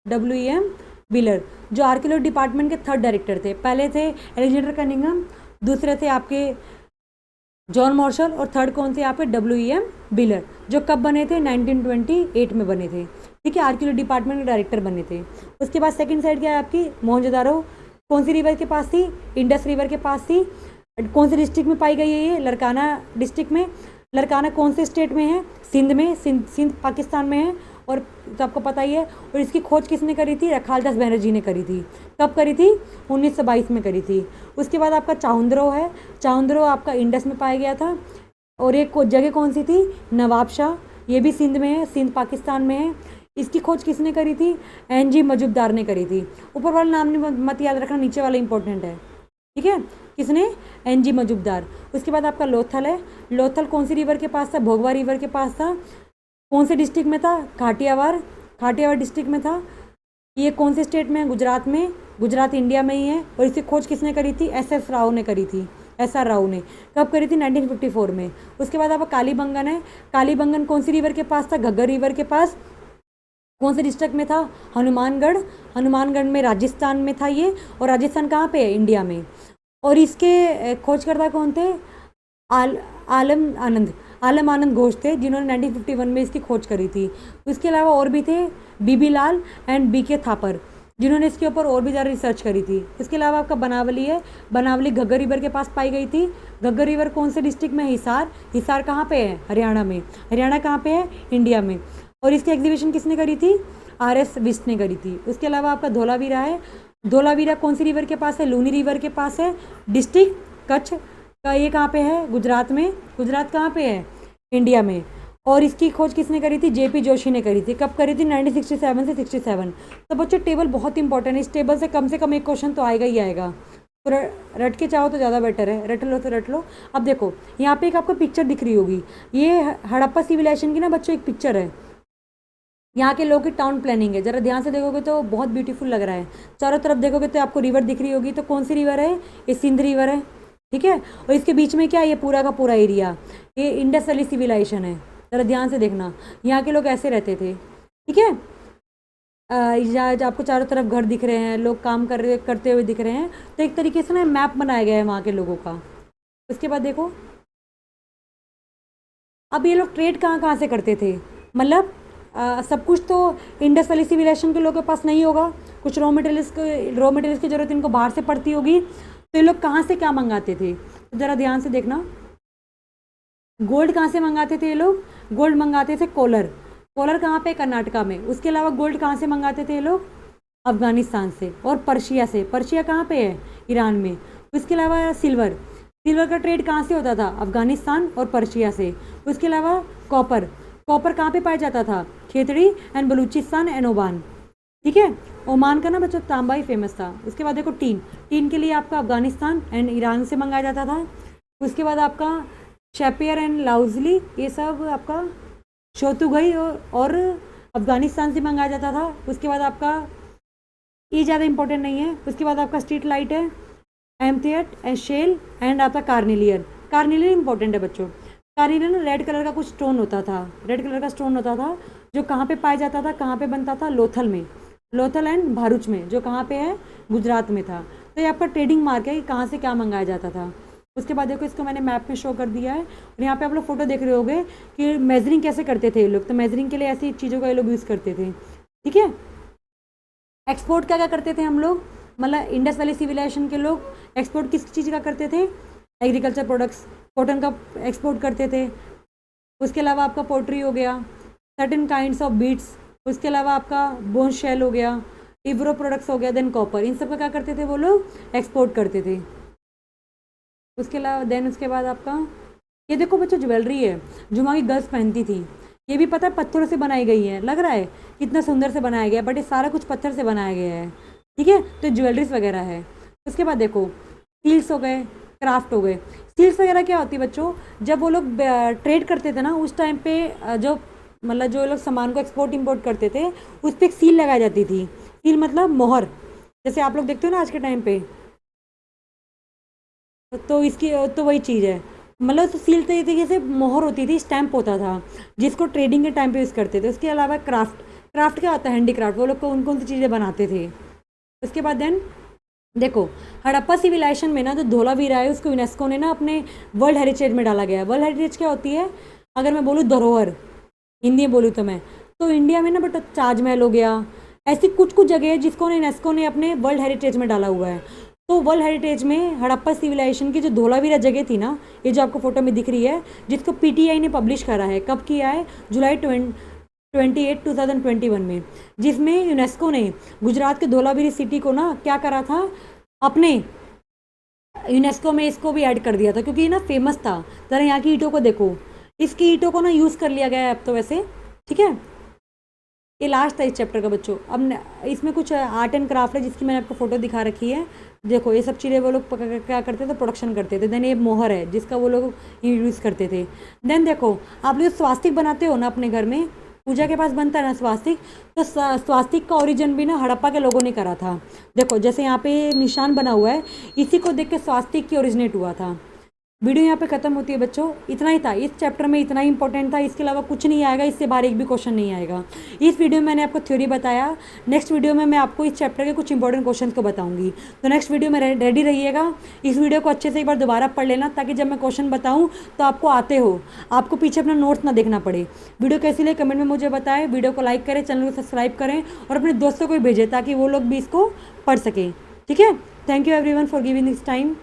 WEM व्हीलर, जो आर्कियोलॉजी डिपार्टमेंट के थर्ड डायरेक्टर थे। पहले थे एलेक्जेंडर कनिंघम, दूसरे थे आपके जॉन मार्शल, और थर्ड कौन थे आपके, WEM व्हीलर, जो कब बने थे, 1928 में बने थे, ठीक है। आर्कियोलॉजी डिपार्टमेंट के डायरेक्टर बने थे। उसके बाद सेकंड साइड क्या है आपकी, मोहनजोदारो, कौन सी रिवर के पास थी, इंडस रिवर के पास थी। कौन से डिस्ट्रिक्ट में पाई गई है ये, लड़काना डिस्ट्रिक्ट में। लड़काना कौन से स्टेट में है, सिंध में, सिंध पाकिस्तान में है, और तो आपको पता ही है। और इसकी खोज किसने करी थी, रखालदास बनर्जी ने करी थी। कब करी थी, 1922 में करी थी। उसके बाद आपका चाउंद्रो है, चाउंद्रो आपका इंडस में पाया गया था। और एक जगह कौन सी थी, नवाब शाह, ये भी सिंध में है, सिंध पाकिस्तान में है। इसकी खोज किसने करी थी, NG मजुमदार ने करी थी। ऊपर वाला नाम नहीं मत याद रखना, नीचे वाला इंपॉर्टेंट है, ठीक है। किसने, NG मजुमदार। उसके बाद आपका लोथल है। लोथल कौन सी रिवर के पास था, भोगवा रिवर के पास था। कौन से डिस्ट्रिक्ट में था, काठियावाड़, काठियावाड़ डिस्ट्रिक्ट में था। ये कौन से स्टेट में है, गुजरात में, गुजरात इंडिया में ही है। और इसकी खोज किसने करी थी, SS राव ने करी थी, SR राव ने। कब करी थी, 1954 में। उसके बाद आपका कालीबंगन है। कालीबंगन कौन सी रिवर के पास था, घग्गर रिवर के पास। कौन से डिस्ट्रिक्ट में था, हनुमानगढ़, हनुमानगढ़ में राजस्थान में था ये। और राजस्थान कहाँ पे है, इंडिया में। और इसके खोजकर्ता कौन थे, आलम आनंद घोष थे, जिन्होंने 1951 में इसकी खोज करी थी। इसके अलावा और भी थे, BB Lal and BK Thapar, जिन्होंने इसके ऊपर और भी ज़्यादा रिसर्च करी थी। इसके अलावा आपका बनावली है। बनावली घग्गर रिवर के पास पाई गई थी। घग्गर रिवर कौन से डिस्ट्रिक्ट में है, हिसार। हिसार कहाँ पे है, हरियाणा में। हरियाणा कहाँ पे है, इंडिया में। और इसकी एग्जीबिशन किसने करी थी, RS विस्ट ने करी थी। उसके अलावा आपका धोलावीरा है। धोलावीरा कौन सी रिवर के पास है, लूनी रिवर के पास है। डिस्ट्रिक्ट कच्छ का, ये कहाँ पे है, गुजरात में। गुजरात कहाँ पे है, इंडिया में। और इसकी खोज किसने करी थी, JP जोशी ने करी थी। कब करी थी, 1967 से 67। तो बच्चों टेबल बहुत इंपॉर्टेंट है, इस टेबल से कम एक क्वेश्चन तो आएगा ही आएगा। तो रट के चाहो तो ज़्यादा बेटर है, रट लो तो रट लो। अब देखो यहाँ पे एक आपको पिक्चर दिख रही होगी, ये हड़प्पा सिविलाइजेशन की ना बच्चों एक पिक्चर है। यहाँ के लोगों की टाउन प्लानिंग है, जरा ध्यान से देखोगे तो बहुत ब्यूटीफुल लग रहा है। चारों तरफ देखोगे तो आपको रिवर दिख रही होगी, तो कौन सी रिवर है, ये सिंध रिवर है, ठीक है। और इसके बीच में क्या है, ये पूरा का पूरा एरिया ये इंडस वैली सिविलाइजेशन है। जरा ध्यान से देखना, यहाँ के लोग ऐसे रहते थे, ठीक है। आपको चारों तरफ घर दिख रहे हैं, लोग काम करते हुए दिख रहे हैं, तो एक तरीके से ना मैप बनाया गया है वहाँ के लोगों का। उसके बाद देखो अब ये लोग ट्रेड कहाँ कहाँ से करते थे, मतलब सब कुछ तो इंडस वैली सिविलाइजेशन के लोगों के पास नहीं होगा, कुछ रॉ मटेरियल्स की ज़रूरत इनको बाहर से पड़ती होगी, तो ये लोग कहाँ से क्या मंगाते थे, तो ज़रा ध्यान से देखना। गोल्ड कहाँ से मंगाते थे ये लोग, गोल्ड मंगाते थे कोलर कहाँ पे, कर्नाटका में। उसके अलावा गोल्ड कहाँ से मंगाते थे ये लोग, अफगानिस्तान से और पर्शिया से। पर्शिया कहाँ पे है, ईरान में। उसके अलावा सिल्वर का ट्रेड कहाँ से होता था, अफगानिस्तान और पर्शिया से। उसके अलावा कॉपर कहाँ पे पाया जाता था, Khetri and Balochistan and Oman, ठीक है। ओमान का ना बच्चों तांबा ही फेमस था। उसके बाद देखो टीन के लिए आपका अफगानिस्तान एंड ईरान से मंगाया जाता था। उसके बाद आपका शेपियर एंड लाउजली, ये सब आपका शोतुगई और अफगानिस्तान से मंगाया जाता था। उसके बाद आपका ये ज़्यादा इंपॉर्टेंट नहीं है। उसके बाद आपका स्ट्रीट लाइट है, एम्थियट एंड शेल एंड आपका कार्निलियर इंपॉर्टेंट है बच्चों। कार्निलियर ना रेड कलर का कुछ स्टोन होता था, जो कहाँ पे पाया जाता था, कहाँ पे बनता था, लोथल एंड भारूच में, जो कहाँ पे है, गुजरात में था। तो ये आपका ट्रेडिंग मार्क है कि कहाँ से क्या मंगाया जाता था। उसके बाद देखो इसको मैंने मैप में शो कर दिया है, और यहाँ पे आप लोग फोटो देख रहे होगे कि मेजरिंग कैसे करते थे ये लोग। तो मेजरिंग के लिए ऐसी चीज़ों का ये लोग यूज़ करते थे, ठीक है। एक्सपोर्ट क्या क्या करते थे हम लोग, मतलब इंडस वैली सिविलाइजेशन के लोग एक्सपोर्ट किस चीज़ का करते थे, एग्रीकल्चर प्रोडक्ट्स, कॉटन का एक्सपोर्ट करते थे। उसके अलावा आपका पोट्री हो गया, सर्टेन काइंड्स ऑफ बीड्स, उसके अलावा आपका बोन शेल हो गया, इवरो प्रोडक्ट्स हो गया, देन कॉपर, इन सब का क्या करते थे वो लोग, एक्सपोर्ट करते थे। उसके अलावा देन उसके बाद आपका ये देखो बच्चों ज्वेलरी है, जो वहाँ की गर्ल्स पहनती थी। ये भी पता है पत्थरों से बनाई गई है, लग रहा है कितना सुंदर से बनाया गया है, बट ये सारा कुछ पत्थर से बनाया गया है, ठीक है। तो ज्वेलरीज वगैरह है। उसके बाद देखो स्टील्स हो गए, क्राफ्ट हो गए। स्टील्स वगैरह क्या होती है बच्चों, जब वो लोग ट्रेड करते थे ना उस टाइम पे जो लोग सामान को एक्सपोर्ट इम्पोर्ट करते थे, उस पर एक सील लगाई जाती थी। सील मतलब मोहर, जैसे आप लोग देखते हो ना आज के टाइम पे, तो इसकी तो वही चीज़ है, मतलब तो सील तरीके से मोहर होती थी, स्टैंप होता था, जिसको ट्रेडिंग के टाइम पे यूज़ करते थे। उसके अलावा क्राफ्ट क्या होता है, हैंडीक्राफ्ट, वो लोग कौन कौन सी चीज़ें बनाते थे। उसके बाद देन देखो हड़प्पा सिविलाइजेशन में ना जो धोलावीरा है उसको यूनेस्को ने ना अपने वर्ल्ड हेरिटेज में डाला गया है। वर्ल्ड हेरिटेज क्या होती है, अगर मैं बोलूँ धरोहर, हिंदी में बोलूँ तो मैं, तो इंडिया में ना बट ताजमहल हो गया, ऐसी कुछ जगह है जिसको यूनेस्को ने अपने वर्ल्ड हेरिटेज में डाला हुआ है। तो वर्ल्ड हेरिटेज में हड़प्पा सिविलाइजेशन की जो धोलावीरा जगह थी ना, ये जो आपको फोटो में दिख रही है, जिसको पीटीआई ने पब्लिश करा है, कब किया है, जुलाई 28, 2021 में, जिसमें यूनेस्को ने गुजरात के धोलावीरा सिटी को ना क्या करा था, अपने यूनेस्को में इसको भी ऐड कर दिया था, क्योंकि ये ना फेमस था। ज़रा यहाँ की ईंटों को देखो, इसकी ईंटों को ना यूज़ कर लिया गया है अब तो वैसे, ठीक है। ये लास्ट था इस चैप्टर का बच्चों। अब इसमें कुछ आर्ट एंड क्राफ्ट है जिसकी मैंने आपको फोटो दिखा रखी है। देखो ये सब चीज़ें वो लोग क्या करते थे, प्रोडक्शन करते थे। देन ये मोहर है जिसका वो लोग यूज़ करते थे। देन देखो आप लोग स्वास्तिक बनाते हो ना अपने घर में, पूजा के पास बनता है ना स्वास्तिक, तो स्वास्तिक का ओरिजिन भी ना हड़प्पा के लोगों ने करा था। देखो जैसे यहाँ पे निशान बना हुआ है, इसी को देख के स्वास्तिक की ओरिजिनेट हुआ था। वीडियो यहाँ पे खत्म होती है बच्चों, इतना ही था इस चैप्टर में, इतना ही इंपॉर्टेंट था, इसके अलावा कुछ नहीं आएगा, इससे बाहर एक भी क्वेश्चन नहीं आएगा। इस वीडियो में मैंने आपको थ्योरी बताया, नेक्स्ट वीडियो में मैं आपको इस चैप्टर के कुछ इंपॉर्टेंट क्वेश्चन को बताऊंगी। तो नेक्स्ट वीडियो में रेडी रहिएगा। इस वीडियो को अच्छे से एक बार दोबारा पढ़ लेना, ताकि जब मैं क्वेश्चन बताऊँ तो आपको आते हो, आपको पीछे अपना नोट्स ना देखना पड़े। वीडियो कैसी लगे कमेंट में मुझे बताएं, वीडियो को लाइक करें, चैनल को सब्सक्राइब करें और अपने दोस्तों को भी भेजें ताकि वो लोग भी इसको पढ़ सकें, ठीक है। Thank you everyone for giving this time.